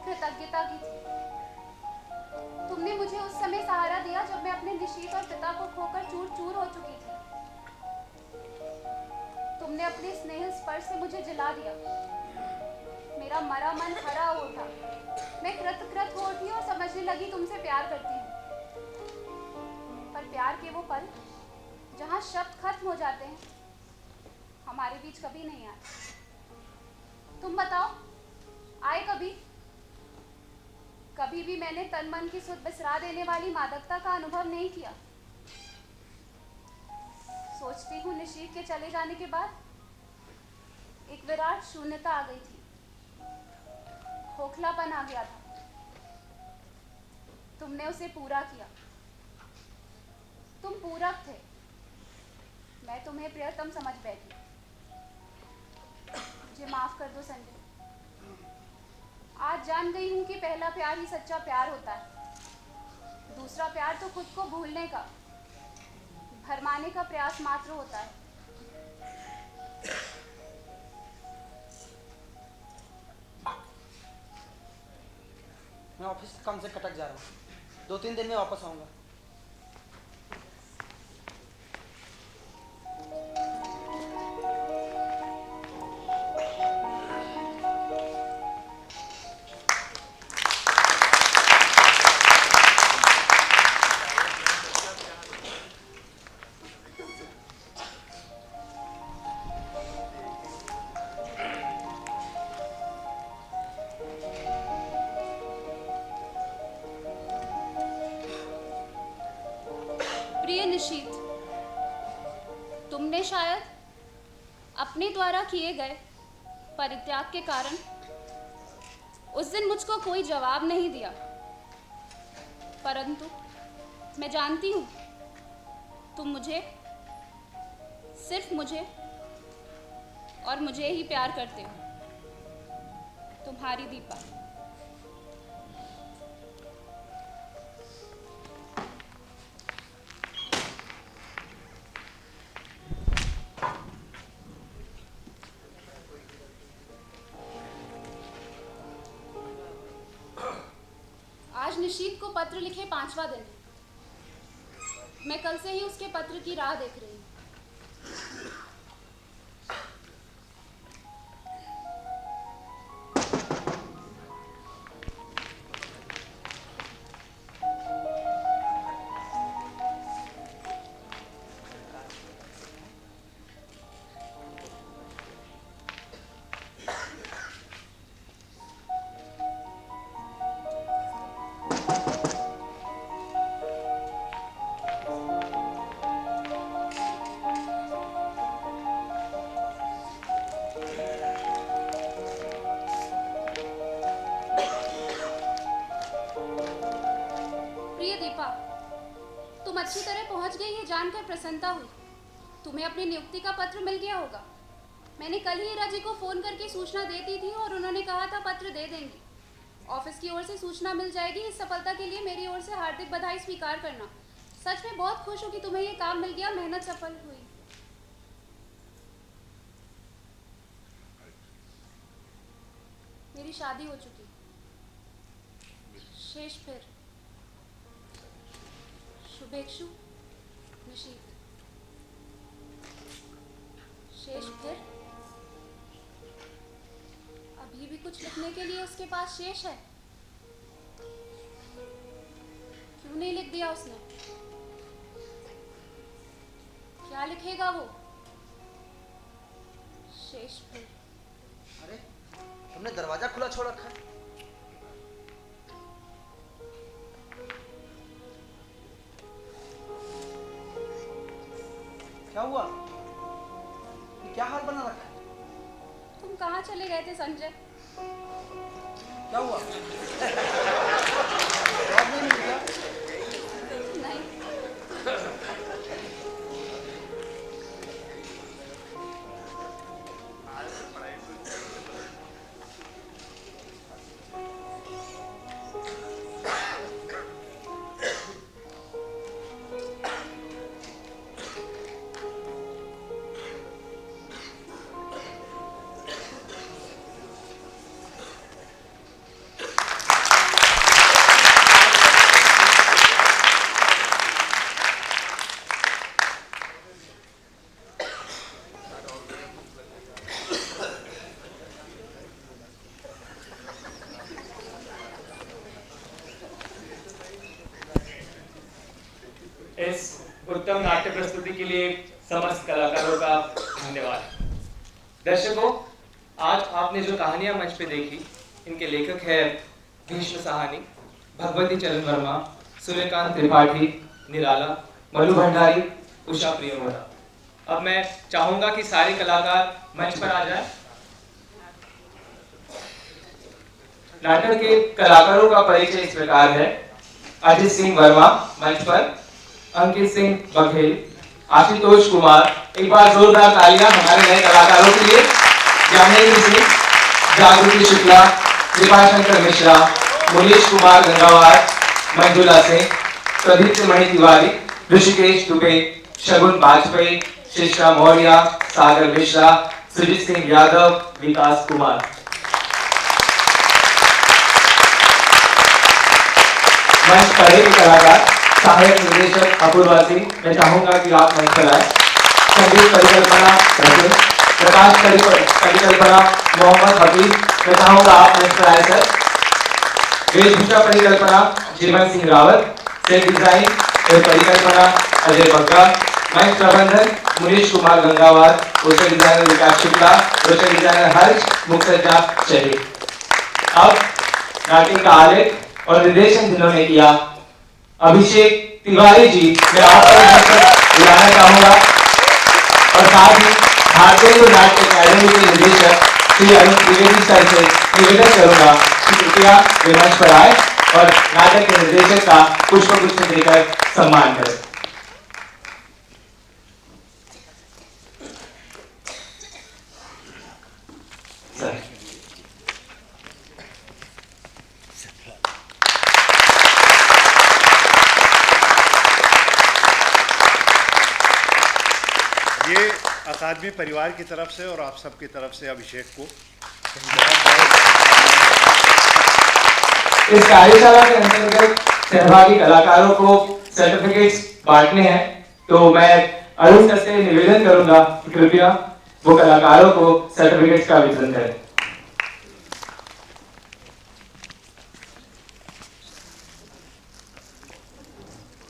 कृतज्ञता की थी। तुमने मुझे उस समय सहारा दिया जब मैं अपने निशीत और पिता को खोकर चूर चूर हो चुकी थी। तुमने अपने स्नेह स्पर्श से मुझे जला दिया। मेरा मरा मन हरा हो उठा। मैं कृत हो उठी और समझने लगी तुमसे प्यार करती हूँ। पर प्यार के वो पल जहाँ शब्द खत्म हो जाते हैं, हमारे बीच कभी नहीं आए। तुम बताओ, आए कभी? कभी भी मैंने तन मन की सुध बिसरा देने वाली मादकता का अनुभव नहीं किया। सोचती हूँ निशीत के चले जाने के बाद एक विराट शून्यता आ गई थी, खोखलापन आ गया था। तुमने उसे पूरा किया। तुम पूरक थे, मैं तुम्हें प्रियतम समझ बैठी। मुझे माफ कर दो संजय। आज जान गई हूँ कि पहला प्यार ही सच्चा प्यार होता है। दूसरा प्यार तो खुद को भूलने का, भरमाने का प्रयास मात्र होता है। मैं ऑफिस के काम से कटक जा रहा हूँ, 2-3 दिन में वापस आऊँगा। प्रिय निशीत, तुमने शायद अपने द्वारा किए गए परित्याग के कारण उस दिन मुझको कोई जवाब नहीं दिया, परंतु मैं जानती हूँ तुम मुझे, सिर्फ मुझे और मुझे ही प्यार करते हो। तुम्हारी दीपा। आज निशीत को पत्र लिखे 5वां दिन है। मैं कल से ही उसके पत्र की राह देख रही हूँ। तुम अच्छी तरह पहुंच गई है जानकर प्रसन्नता हुई। तुम्हें अपनी नियुक्ति का पत्र मिल गया होगा। मैंने कल ही हीरा जी को फोन करके सूचना दे दी थी और उन्होंने कहा था पत्र दे देंगे। ऑफिस की ओर से सूचना मिल जाएगी। इस सफलता के लिए मेरी ओर से हार्दिक बधाई स्वीकार करना। सच में बहुत खुश हूँ कि तुम्हें ये काम मिल गया। मेहनत सफल हुई। मेरी शादी हो चुकी। शेष फिर शुभेक्षु निशीत। शेष फिर अभी भी कुछ लिखने के लिए उसके पास शेष है। क्यों नहीं लिख दिया उसने? क्या लिखेगा वो? शेषफल। अरे तुमने दरवाजा खुला छोड़ रखा है। क्या हुआ? ये क्या हाल बना रखा है? तुम कहाँ चले गए थे संजय? क्या हुआ? जवाब नहीं मिल गया? नहीं। इस उत्तम नाट्य प्रस्तुति के लिए समस्त कलाकारों का धन्यवाद। दर्शकों, आज आपने जो कहानियां मंच पे देखी, इनके लेखक है भीष्म साहनी, भगवती चरण वर्मा, सूर्यकांत त्रिपाठी, निराला, मनु भंडारी, उषा प्रियमोदा। अब मैं चाहूंगा कि सारे कलाकार मंच पर आ जाएं। नाटक के कलाकारों का परिचय इस प्रकार है। अजित सिंह वर्मा मंच पर, अंकित सिंह बघेल, आशुतोष कुमार, एक बार जोरदार तालियां हमारे नए कलाकारों के लिए। ज्ञानेंद्र सिंह, जागृति शुक्ला, कृपाशंकर मिश्रा, मुनीश कुमार गंगावार, मंजुला सिंह, प्रदीप मणि तिवारी, ऋषिकेश दुबे, शगुन वाजपेयी, शिष्टा मौर्य, सागर मिश्रा, सुजीत सिंह यादव, विकास कुमार। मंच पर एक कलाकार सहायक निर्देशक अपूर्वा सिंह, मैं चाहूंगा कि आप मंच पर आए। संगीत परिकल्पना रजत, प्रकाश परिकल्पना मोहम्मद हफीज, मैं चाहूंगा आप मंच पर आए सर। वेशभूषा परिकल्पना जीवन सिंह रावत, सेट डिजाइन और परिकल्पना अजय बग्गा, मंच प्रबंधन मुनीश कुमार गंगावार, पोस्टर डिजाइनर विकास शुक्ला, पोस्टर डिजाइनर हर्ष, मुखसज्जा शहीद। अब नाटक का आलेख और निर्देशन जिन्होंने किया, अभिषेक तिवारी जी, मैं आपको बुलाना चाहूंगा। और साथ ही भारतीय नाट्य अकादमी के निदेशक श्री अरुण त्रिवेदी सर से निवेदन करूंगा कि कृपया वे मंच पर आए और नाटक के निर्देशक का पुष्पगुच्छ देकर सम्मान करें। सर ये अकादमी परिवार की तरफ से और आप सबकी तरफ से अभिषेक को इस कार्यशाला के अंतर्गत सहभागी कलाकारों को सर्टिफिकेट्स बांटने हैं, तो मैं अरुण सर से निवेदन करूंगा कि कृपया वो कलाकारों को सर्टिफिकेट्स का वितरण करें।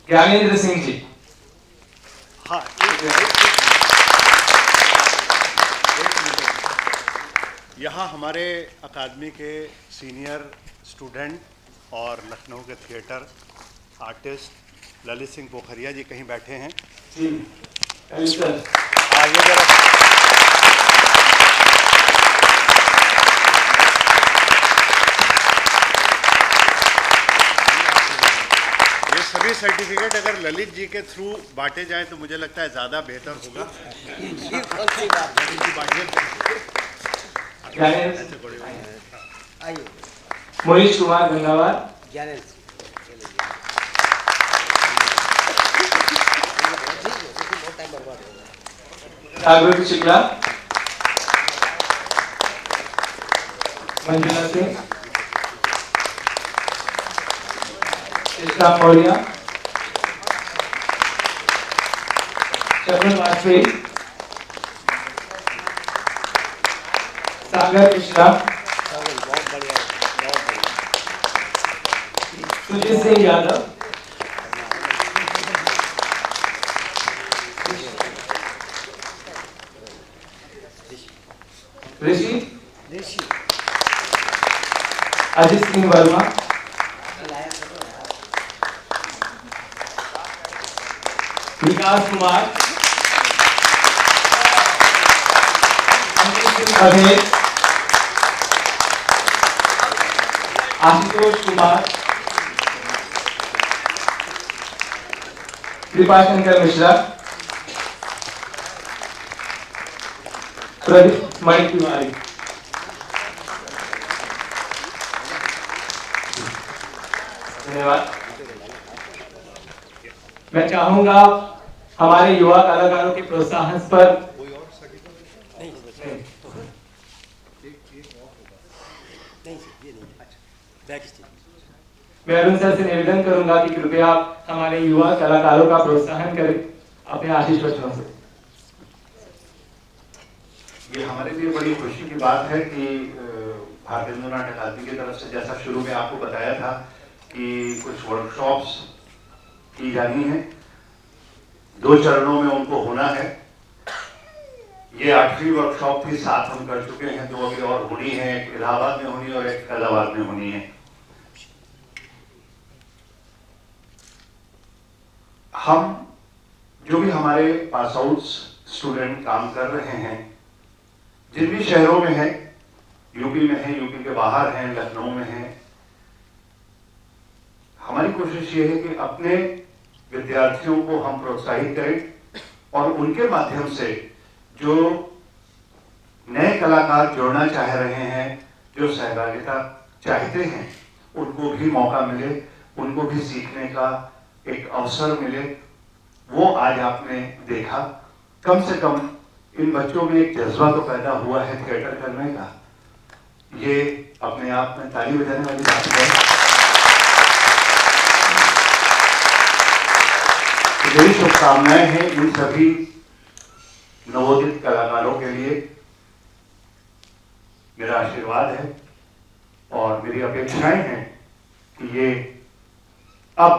ज्ञानेंद्र सिंह जी। हाँ, यहाँ हमारे अकादमी के सीनियर स्टूडेंट और लखनऊ के थिएटर आर्टिस्ट ललित सिंह पोखरिया जी कहीं बैठे हैं। जी, सर। आइए जरा। ये सभी सर्टिफिकेट अगर ललित जी के थ्रू बांटे जाएं तो मुझे लगता है ज़्यादा बेहतर होगा। मुनीश कुमार गंगावार, जागृति शुक्ला, मंजुला सिंह, शिष्टा मौर्य, शगुन वाजपेयी, सागर मिश्रा, सुजीत सिंह यादव, ऋषि, अजित सिंह वर्मा, विकास कुमार, अभय, आशुतोष कुमार, कृपाशंकर मिश्रा, प्रदीप मणि तिवारी। धन्यवाद। मैं चाहूंगा हमारे युवा कलाकारों के प्रोत्साहन पर मैं अरुण सर से निवेदन करूंगा कि कृपया आप हमारे युवा कलाकारों का प्रोत्साहन करें अपने आशीष वचनों से। ये हमारे लिए बड़ी खुशी की बात है कि भारतीय हिंदू नाट्य अकादमी की तरफ से, जैसा शुरू में आपको बताया था कि कुछ वर्कशॉप्स की जानी है, 2 चरणों में उनको होना है। ये 8वीं वर्कशॉप थी, 7 हम कर चुके हैं, 2 अभी और होनी है, एक इलाहाबाद में होनी और एक फैजाबाद में होनी है। हम जो भी हमारे पास आउट स्टूडेंट काम कर रहे हैं, जिन भी शहरों में है, यूपी में है, यूपी के बाहर हैं, लखनऊ में है, हमारी कोशिश ये है कि अपने विद्यार्थियों को हम प्रोत्साहित करें और उनके माध्यम से जो नए कलाकार जोड़ना चाह रहे हैं, जो सहभागिता चाहते हैं, उनको भी मौका मिले, उनको भी सीखने का एक अवसर मिले। वो आज आपने देखा, कम से कम इन बच्चों में एक जज्बा तो पैदा हुआ है थिएटर करने का। ये अपने आप में ताली बजाने वाली बात है। मेरी शुभकामनाएं हैं इन सभी नवोदित कलाकारों के लिए, मेरा आशीर्वाद है और मेरी अपेक्षाएं हैं कि ये अब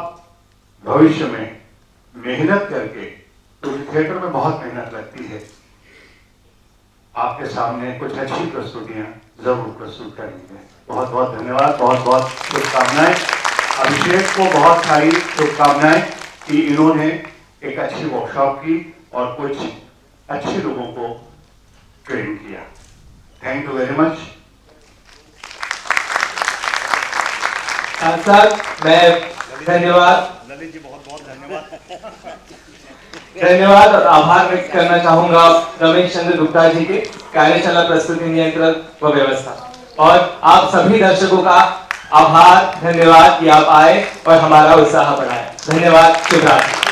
भविष्य में मेहनत करके, क्योंकि थिएटर में बहुत मेहनत लगती है, आपके सामने कुछ अच्छी प्रस्तुतियां जरूर प्रस्तुत करेंगे। बहुत बहुत धन्यवाद, बहुत बहुत शुभकामनाएं। अभिषेक को बहुत सारी शुभकामनाएं कि इन्होंने एक अच्छी वर्कशॉप की और कुछ अच्छे लोगों को ट्रेन किया। Thank you very much. साथ मैं धन्यवाद, ललित जी बहुत बहुत धन्यवाद और आभार व्यक्त करना चाहूंगा रमेश चंद्र गुप्ता जी के, कार्यशाला प्रस्तुति नियंत्रक व व्यवस्था, और आप सभी दर्शकों का आभार, धन्यवाद कि आप आए और हमारा उत्साह बढ़ाया। धन्यवाद, शुभ रात्रि।